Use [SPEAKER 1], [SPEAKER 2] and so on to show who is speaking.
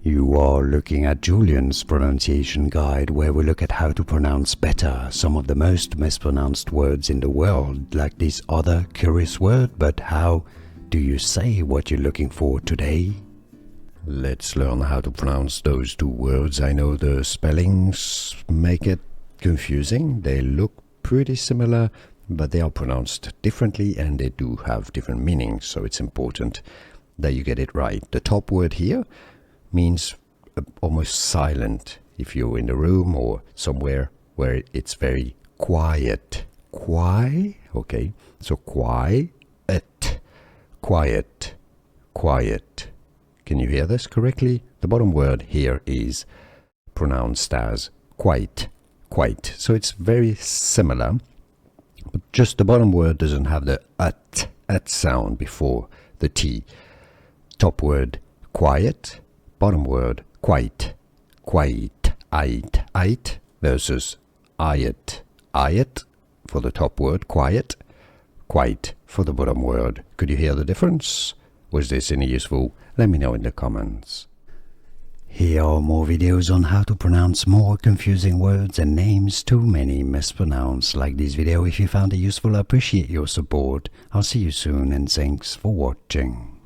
[SPEAKER 1] You are looking at Julian's pronunciation guide, where we look at how to pronounce better some of the most mispronounced words in the world, like this other curious word. But how do you say what you're looking for today? Let's learn how to pronounce those two words. I know the spellings make it confusing. They look pretty similar, but they are pronounced differently and they do have different meanings, so it's important that you get it right. The top word here means almost silent if you're in the room or somewhere where it's very quiet. Okay, so quiet, quiet, quiet. Can you hear this correctly? The bottom word here is pronounced as quite. So it's very similar, but just the bottom word doesn't have the at sound before the T. Top word quiet, bottom word quite, ait versus ayet for the top word quiet, quite for the bottom word. Could you hear the difference? Was this any useful? Let me know in the comments. Here are more videos on how to pronounce more confusing words and names too many mispronounced. Like this video if you found it useful. I appreciate your support. I'll see you soon and thanks for watching.